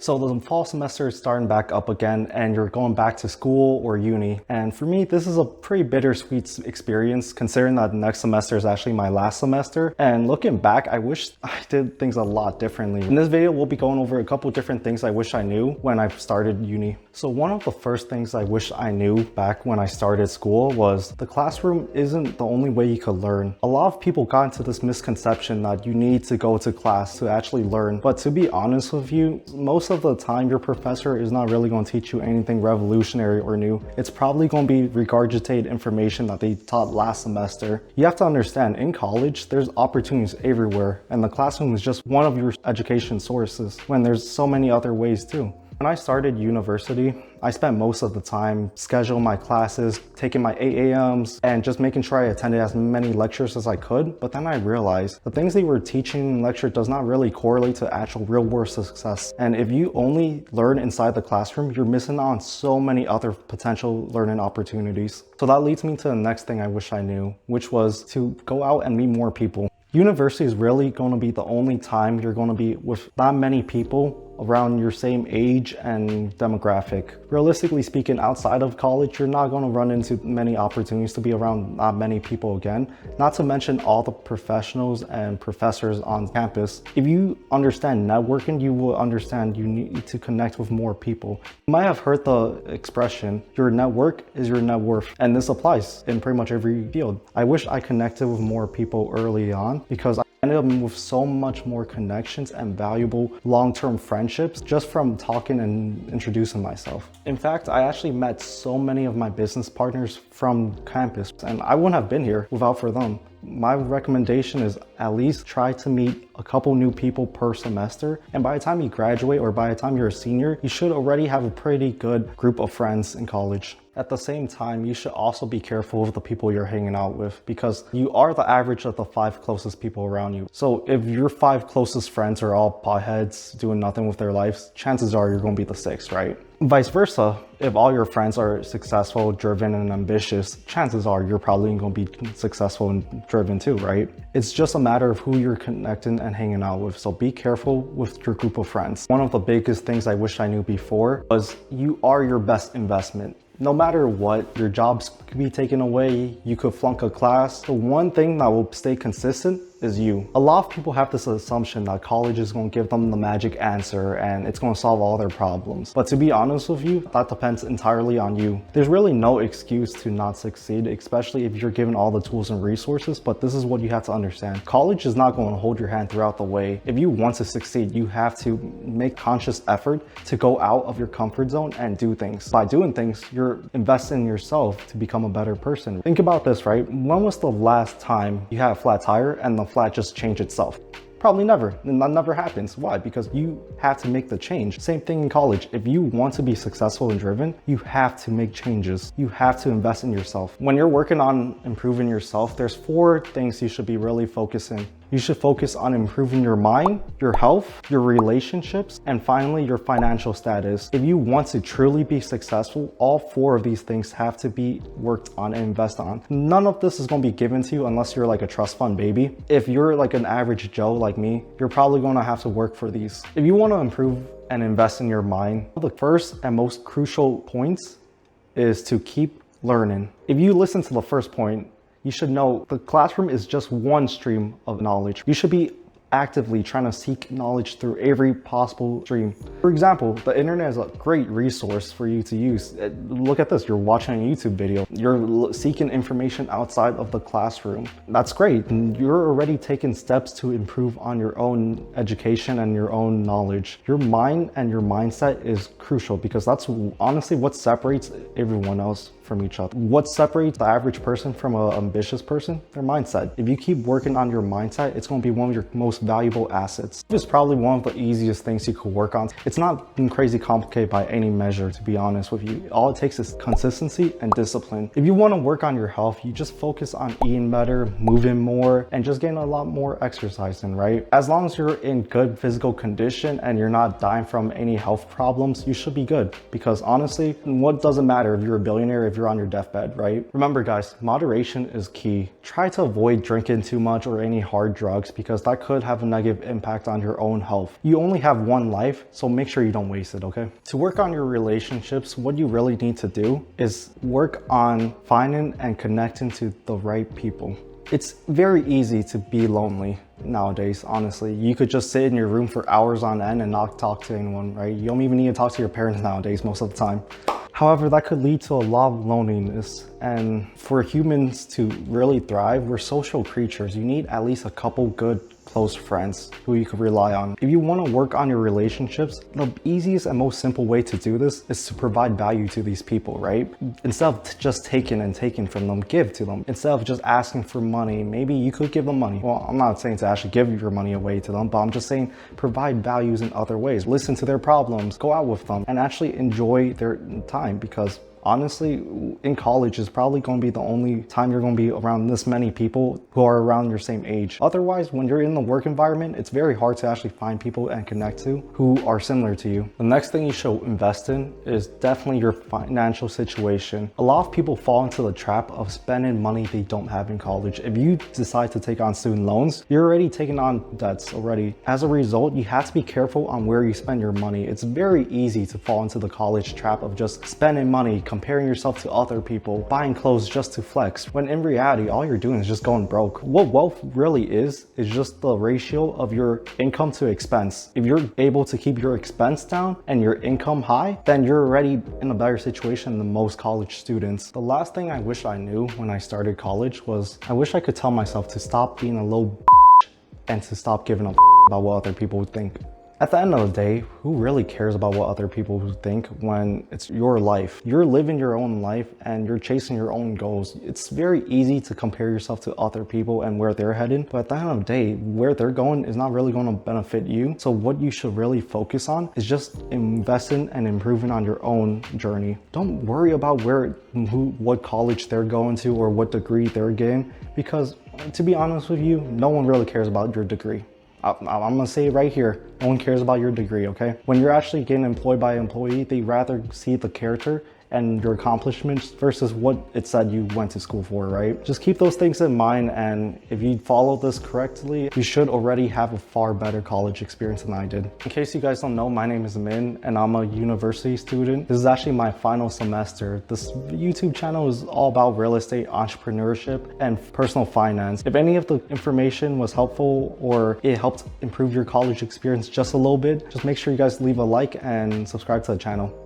So the fall semester is starting back up again and you're going back to school or uni. And for me, this is a pretty bittersweet experience considering that next semester is actually my last semester. And looking back, I wish I did things a lot differently. In this video, we'll be going over a couple different things I wish I knew when I started uni. So one of the first things I wish I knew back when I started school was the classroom isn't the only way you could learn. A lot of people got into this misconception that you need to go to class to actually learn. But to be honest with you, most of the time your professor is not really going to teach you anything revolutionary or new. It's probably going to be regurgitated information that they taught last semester. You have to understand, in college, there's opportunities everywhere, and the classroom is just one of your education sources when there's so many other ways too. When I started university, I spent most of the time scheduling my classes, taking my 8 a.m.s, and just making sure I attended as many lectures as I could. But then I realized the things they were teaching in lecture does not really correlate to actual real world success. And if you only learn inside the classroom, you're missing out on so many other potential learning opportunities. So that leads me to the next thing I wish I knew, which was to go out and meet more people. University is really going to be the only time you're going to be with that many people around your same age and demographic. Realistically speaking, outside of college, you're not going to run into many opportunities to be around that many people again, not to mention all the professionals and professors on campus. If you understand networking, you will understand you need to connect with more people. You might have heard the expression, your network is your net worth, and this applies in pretty much every field. I wish I connected with more people early on because I ended up with so much more connections and valuable long-term friendships just from talking and introducing myself. In fact, I actually met so many of my business partners from campus, and I wouldn't have been here without for them. My recommendation is at least try to meet a couple new people per semester, and by the time you graduate or by the time you're a senior, you should already have a pretty good group of friends in college. At the same time, you should also be careful with the people you're hanging out with because you are the average of the 5 closest people around you. So if your 5 closest friends are all potheads doing nothing with their lives, chances are you're going to be the 6th, right? Vice versa, if all your friends are successful, driven, and ambitious, chances are you're probably going to be successful and driven too, right? It's just a matter of who you're connecting and hanging out with, so be careful with your group of friends. One of the biggest things I wish I knew before was you are your best investment. No matter what, your jobs could be taken away, you could flunk a class. The one thing that will stay consistent is you. A lot of people have this assumption that college is going to give them the magic answer and it's going to solve all their problems. But to be honest with you, that depends entirely on you. There's really no excuse to not succeed, especially if you're given all the tools and resources, but this is what you have to understand. College is not going to hold your hand throughout the way. If you want to succeed, you have to make conscious effort to go out of your comfort zone and do things. By doing things, you're investing in yourself to become a better person. Think about this, right? When was the last time you had a flat tire and the flat just changed itself? Probably never, and that never happens. Why? Because you have to make the change. Same thing in college. If you want to be successful and driven, you have to make changes. You have to invest in yourself. When you're working on improving yourself, there's 4 things you should be really focusing. You should focus on improving your mind, your health, your relationships, and finally your financial status. If you want to truly be successful, all 4 of these things have to be worked on and invested on. None of this is going to be given to you unless you're like a trust fund baby. If you're like an average Joe like me, you're probably going to have to work for these. If you want to improve and invest in your mind, the first and most crucial points is to keep learning. If you listen to the first point, you should know the classroom is just one stream of knowledge. You should be actively trying to seek knowledge through every possible stream. For example, the internet is a great resource for you to use. Look at this, you're watching a YouTube video. You're seeking information outside of the classroom. That's great. You're already taking steps to improve on your own education and your own knowledge. Your mind and your mindset is crucial because that's honestly what separates everyone else from each other. What separates the average person from an ambitious person? Their mindset. If you keep working on your mindset, it's going to be one of your most valuable assets. It's probably one of the easiest things you could work on. It's not crazy complicated by any measure, to be honest with you. All it takes is consistency and discipline. If you want to work on your health, you just focus on eating better, moving more, and just getting a lot more exercise in, right? As long as you're in good physical condition and you're not dying from any health problems, you should be good. Because honestly, what does it matter if you're a billionaire, if you're on your deathbed, right? Remember guys, moderation is key. Try to avoid drinking too much or any hard drugs because that could have a negative impact on your own health. You only have one life, so make sure you don't waste it, okay? To work on your relationships, what you really need to do is work on finding and connecting to the right people. It's very easy to be lonely nowadays, honestly. You could just sit in your room for hours on end and not talk to anyone, right? You don't even need to talk to your parents nowadays most of the time. However, that could lead to a lot of loneliness. And for humans to really thrive, we're social creatures. You need at least a couple good close friends who you can rely on. If you want to work on your relationships, the easiest and most simple way to do this is to provide value to these people, right? Instead of just taking from them, give to them. Instead of just asking for money, maybe you could give them money. Well, I'm not saying to actually give your money away to them, but I'm just saying provide values in other ways. Listen to their problems, go out with them, and actually enjoy their time, because honestly, in college is probably going to be the only time you're going to be around this many people who are around your same age. Otherwise, when you're in the work environment, it's very hard to actually find people and connect to who are similar to you. The next thing you should invest in is definitely your financial situation. A lot of people fall into the trap of spending money they don't have in college. If you decide to take on student loans, you're already taking on debts already. As a result, you have to be careful on where you spend your money. It's very easy to fall into the college trap of just spending money, comparing yourself to other people, buying clothes just to flex, when in reality, all you're doing is just going broke. What wealth really is just the ratio of your income to expense. If you're able to keep your expense down and your income high, then you're already in a better situation than most college students. The last thing I wish I knew when I started college was I wish I could tell myself to stop being a little and to stop giving a about what other people would think. At the end of the day, who really cares about what other people think when it's your life? You're living your own life and you're chasing your own goals. It's very easy to compare yourself to other people and where they're headed, but at the end of the day, where they're going is not really going to benefit you. So what you should really focus on is just investing and improving on your own journey. Don't worry about what college they're going to or what degree they're getting, because to be honest with you, no one really cares about your degree. I'm gonna say it right here, no one cares about your degree, okay? When you're actually getting employed by an employee, they rather see the character and your accomplishments versus what it said you went to school for, right? Just keep those things in mind, and if you follow this correctly, you should already have a far better college experience than I did. In case you guys don't know, my name is Min and I'm a university student. This is actually my final semester. This YouTube channel is all about real estate, entrepreneurship, and personal finance. If any of the information was helpful or it helped improve your college experience just a little bit, just make sure you guys leave a like and subscribe to the channel.